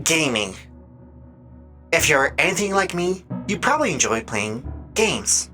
Gaming. If you're anything like me, you probably enjoy playing games,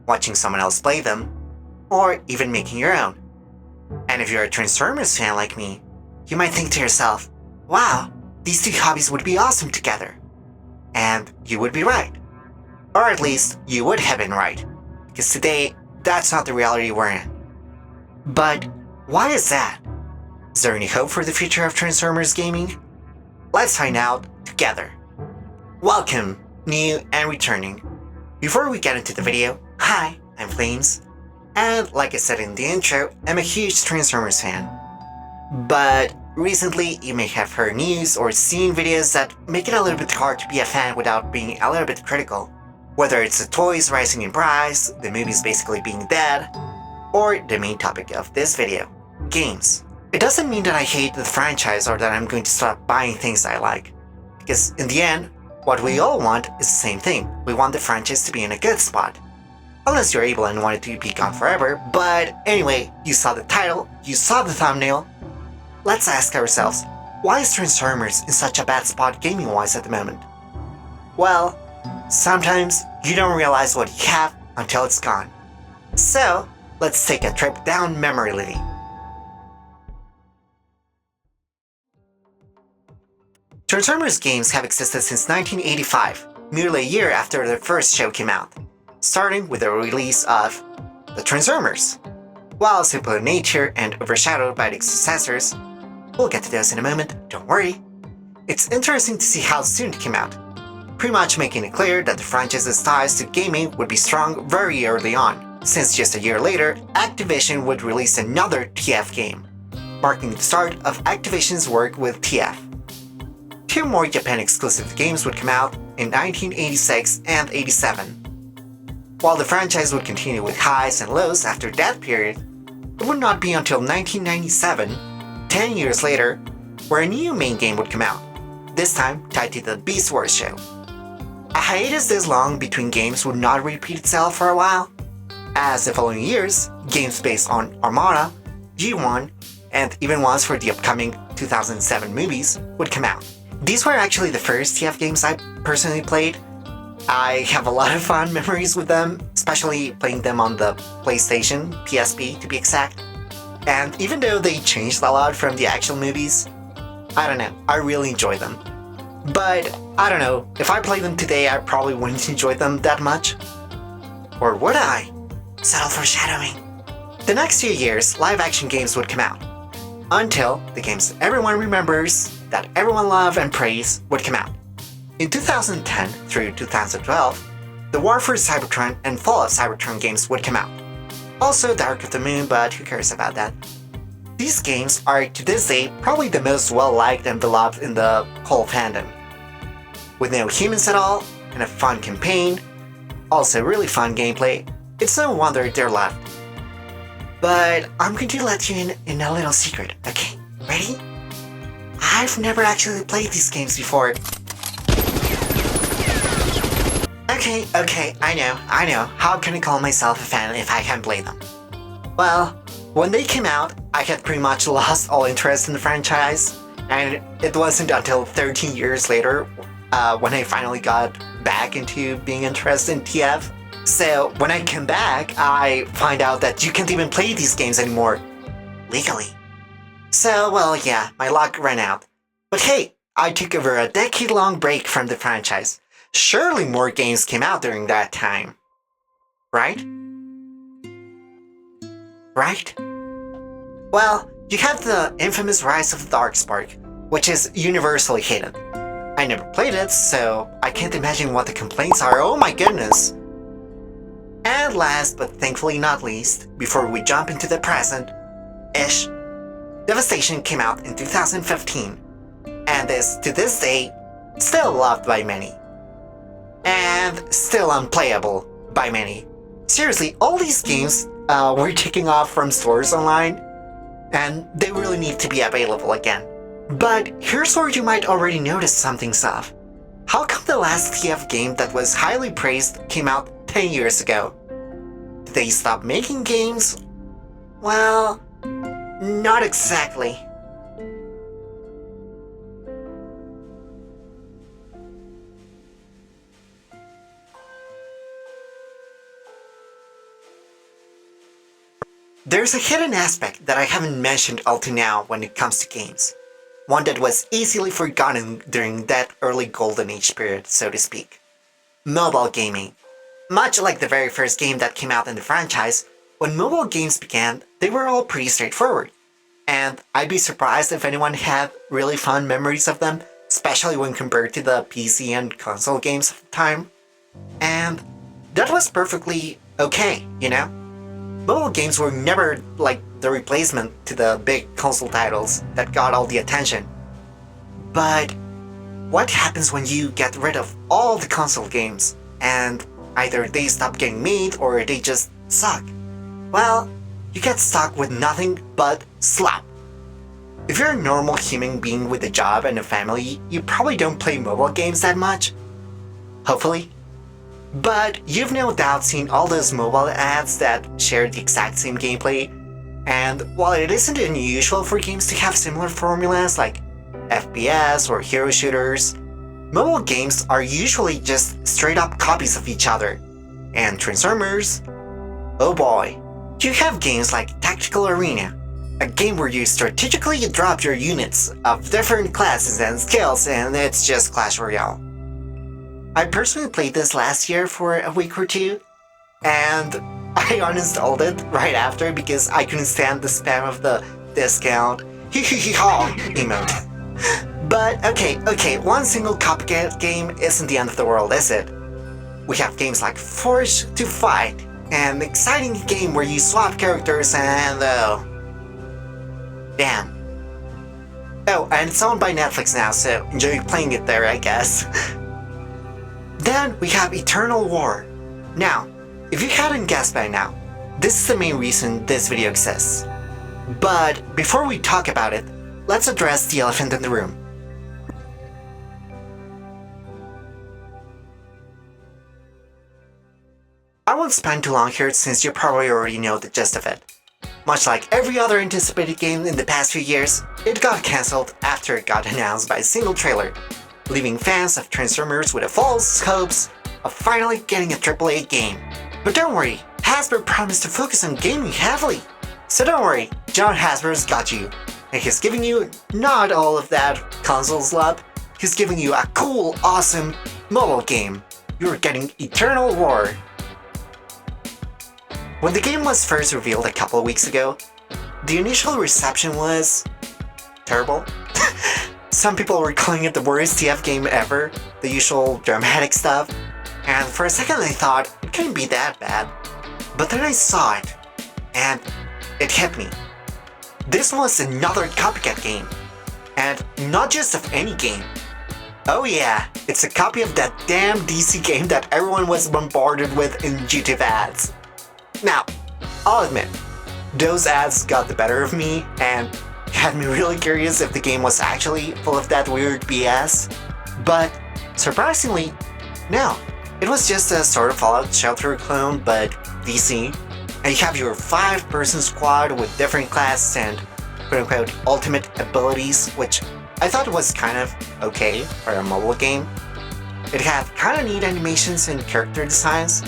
watching someone else play them, or even making your own. And if you're a Transformers fan like me, you might think to yourself, wow, these two hobbies would be awesome together. And you would be right. Or at least, you would have been right. Because today, that's not the reality we're in. But why is that? Is there any hope for the future of Transformers gaming? Let's find out together. Welcome, new and returning. Before we get into the video, hi, I'm Flames. And like I said in the intro, I'm a huge Transformers fan. But recently, you may have heard news or seen videos that make it a little bit hard to be a fan without being a little bit critical. Whether it's the toys rising in price, the movies basically being dead, or the main topic of this video, games. It doesn't mean that I hate the franchise or that I'm going to stop buying things I like. Because in the end, what we all want is the same thing. We want the franchise to be in a good spot. Unless you're able and want it to be gone forever, but anyway, you saw the title, you saw the thumbnail. Let's ask ourselves, why is Transformers in such a bad spot gaming-wise at the moment? Well, sometimes you don't realize what you have until it's gone. So, let's take a trip down memory lane. Transformers games have existed since 1985, merely a year after their first show came out, starting with the release of The Transformers. While simple in nature and overshadowed by its successors, we'll get to those in a moment, don't worry. It's interesting to see how soon it came out, pretty much making it clear that the franchise's ties to gaming would be strong very early on, since just a year later, Activision would release another TF game, marking the start of Activision's work with TF. Two more Japan-exclusive games would come out in 1986 and 87. While the franchise would continue with highs and lows after that period, it would not be until 1997, 10 years later, where a new main game would come out, this time tied to the Beast Wars show. A hiatus this long between games would not repeat itself for a while, as the following years, games based on Armada, G1, and even ones for the upcoming 2007 movies would come out. These were actually the first TF games I personally played. I have a lot of fond memories with them, especially playing them on the PlayStation, PSP to be exact. And even though they changed a lot from the actual movies, I don't know, I really enjoy them. But, I don't know, if I played them today I probably wouldn't enjoy them that much. Or would I? Subtle foreshadowing. The next few years, live-action games would come out, until the games everyone remembers, that everyone loves and praise, would come out. In 2010 through 2012, the War for Cybertron and Fall of Cybertron games would come out. Also Dark of the Moon, but who cares about that? These games are, to this day, probably the most well-liked and beloved in the whole fandom. With no humans at all, and a fun campaign, also really fun gameplay, it's no wonder they're loved. But I'm going to let you in a little secret, okay? Ready? I've never actually played these games before. Okay, I know. How can I call myself a fan if I can't play them? Well, when they came out, I had pretty much lost all interest in the franchise, and it wasn't until 13 years later when I finally got back into being interested in TF. So when I came back, I find out that you can't even play these games anymore, legally. So, well, yeah, my luck ran out. But hey, I took over a decade-long break from the franchise. Surely more games came out during that time. Right? Right? Well, you have the infamous Rise of the Darkspark, which is universally hated. I never played it, so I can't imagine what the complaints are, oh my goodness! And last, but thankfully not least, before we jump into the present-ish, Devastation came out in 2015, and is, to this day, still loved by many. And still unplayable by many. Seriously, all these games were taking off from stores online, and they really need to be available again. But here's where you might already notice something's off. How come the last TF game that was highly praised came out 10 years ago? Did they stop making games? Well, not exactly. There's a hidden aspect that I haven't mentioned up to now when it comes to games. One that was easily forgotten during that early golden age period, so to speak. Mobile gaming. Much like the very first game that came out in the franchise, when mobile games began, they were all pretty straightforward. And I'd be surprised if anyone had really fond memories of them, especially when compared to the PC and console games of the time. And that was perfectly okay, you know? Mobile games were never like the replacement to the big console titles that got all the attention. But what happens when you get rid of all the console games and either they stop getting made or they just suck? Well, you get stuck with nothing but slop. If you're a normal human being with a job and a family, you probably don't play mobile games that much. Hopefully. But you've no doubt seen all those mobile ads that share the exact same gameplay, and while it isn't unusual for games to have similar formulas like FPS or hero shooters, mobile games are usually just straight up copies of each other. And Transformers? Oh boy. You have games like Tactical Arena, a game where you strategically drop your units of different classes and skills, and it's just Clash Royale. I personally played this last year for a week or two, and I uninstalled it right after because I couldn't stand the spam of the discount hee-hee-hee-haw emote. But okay, one single copycat game isn't the end of the world, is it? We have games like Forge to Fight, an exciting game where you swap characters and damn. Oh, and it's owned by Netflix now, so enjoy playing it there, I guess. Then we have Eternal War. Now, if you hadn't guessed by now, this is the main reason this video exists. But before we talk about it, let's address the elephant in the room. I won't spend too long here since you probably already know the gist of it. Much like every other anticipated game in the past few years, it got cancelled after it got announced by a single trailer, leaving fans of Transformers with a false hopes of finally getting a AAA game. But don't worry, Hasbro promised to focus on gaming heavily. So don't worry, John Hasbro's got you. And he's giving you not all of that console slop, he's giving you a cool, awesome mobile game. You're getting Eternal War. When the game was first revealed a couple of weeks ago, the initial reception was terrible. Some people were calling it the worst TF game ever, the usual dramatic stuff, and for a second I thought it couldn't be that bad. But then I saw it, and it hit me. This was another copycat game, and not just of any game. Oh yeah, it's a copy of that damn DC game that everyone was bombarded with in YouTube ads. Now, I'll admit, those ads got the better of me and had me really curious if the game was actually full of that weird BS. But surprisingly, no. It was just a sort of Fallout Shelter clone, but DC. And you have your 5-person squad with different classes and quote-unquote ultimate abilities, which I thought was kind of okay for a mobile game. It had kind of neat animations and character designs,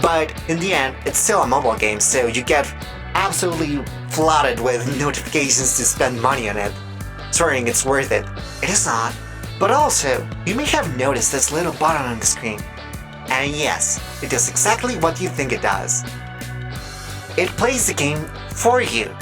but in the end, it's still a mobile game, so you get absolutely flooded with notifications to spend money on it, swearing it's worth it. It is not. But also, you may have noticed this little button on the screen. And yes, it does exactly what you think it does. It plays the game for you.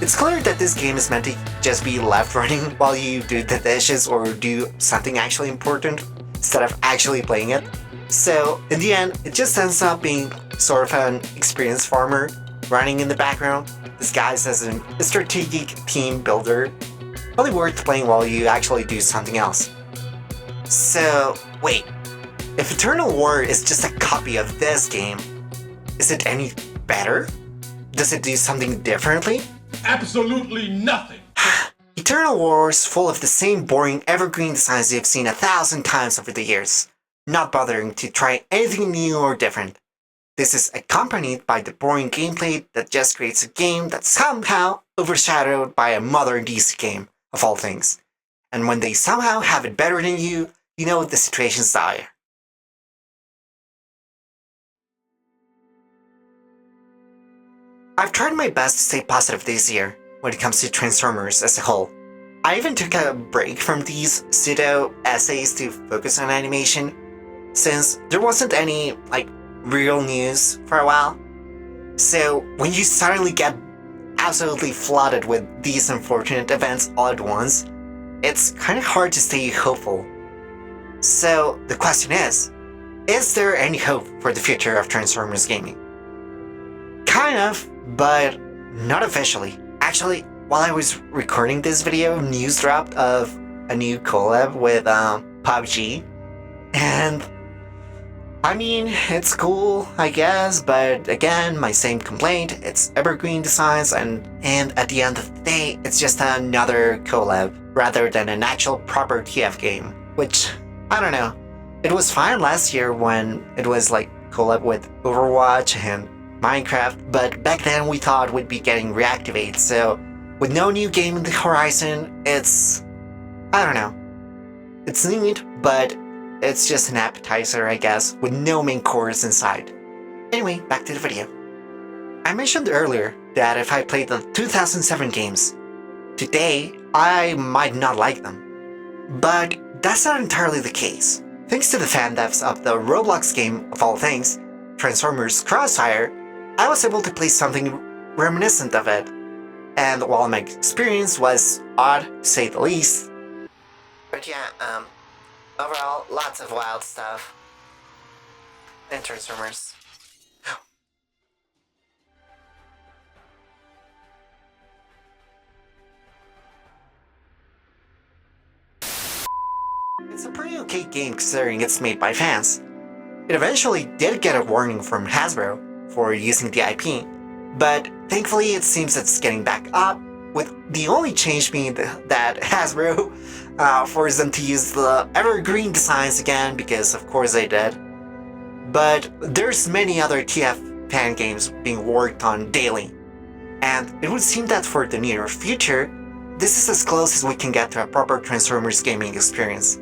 It's clear that this game is meant to just be left running while you do the dishes or do something actually important, instead of actually playing it. So, in the end, it just ends up being sort of an experienced farmer running in the background, disguised as a strategic team builder, only worth playing while you actually do something else. So, wait, if Eternal War is just a copy of this game, is it any better? Does it do something differently? Absolutely nothing! Eternal War is full of the same boring evergreen designs you've seen 1,000 times over the years, not bothering to try anything new or different. This is accompanied by the boring gameplay that just creates a game that's somehow overshadowed by a modern DC game, of all things. And when they somehow have it better than you, you know the situation's dire. I've tried my best to stay positive this year when it comes to Transformers as a whole. I even took a break from these pseudo essays to focus on animation, since there wasn't any, real news for a while. So when you suddenly get absolutely flooded with these unfortunate events all at once, it's kind of hard to stay hopeful. So the question is there any hope for the future of Transformers gaming? Kind of, but not officially. Actually, while I was recording this video, news dropped of a new collab with PUBG, and I mean, it's cool, I guess, but again, my same complaint, it's evergreen designs, and at the end of the day, it's just another collab, rather than an actual proper TF game, which, I don't know. It was fine last year when it was collab with Overwatch and Minecraft, but back then we thought we'd be getting reactivated, so with no new game in the horizon, it's... I don't know. It's neat, but it's just an appetizer, I guess, with no main course inside. Anyway, back to the video. I mentioned earlier that if I played the 2007 games, today I might not like them. But that's not entirely the case. Thanks to the fan devs of the Roblox game, of all things, Transformers Crossfire, I was able to play something reminiscent of it. And while my experience was odd, to say the least, but yeah, overall, lots of wild stuff. And Transformers. It's a pretty okay game considering it's made by fans. It eventually did get a warning from Hasbro for using the IP, but thankfully it seems it's getting back up, with the only change being that Hasbro forced them to use the evergreen designs again, because of course they did. But there's many other TF fan games being worked on daily, and it would seem that for the near future, this is as close as we can get to a proper Transformers gaming experience.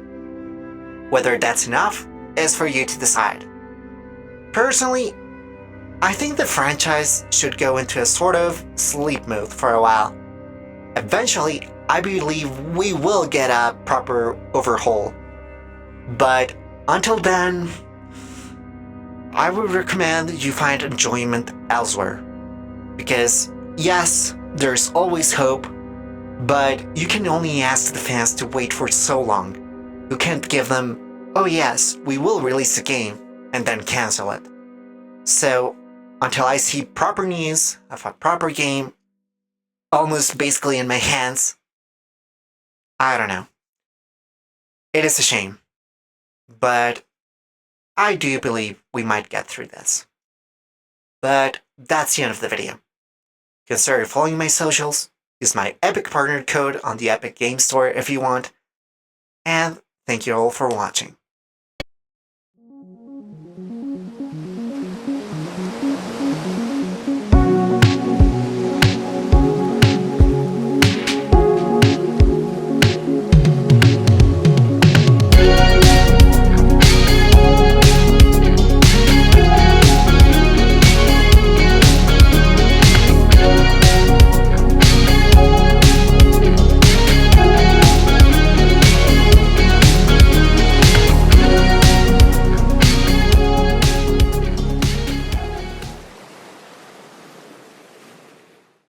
Whether that's enough is for you to decide. Personally, I think the franchise should go into a sort of sleep mode for a while. Eventually, I believe we will get a proper overhaul. But until then, I would recommend you find enjoyment elsewhere. Because yes, there's always hope, but you can only ask the fans to wait for so long. You can't give them, oh yes, we will release a game, and then cancel it. So, until I see proper news of a proper game, almost basically in my hands, I don't know. It is a shame. But I do believe we might get through this. But that's the end of the video. Consider following my socials, use my Epic Partner code on the Epic Game Store if you want, and thank you all for watching.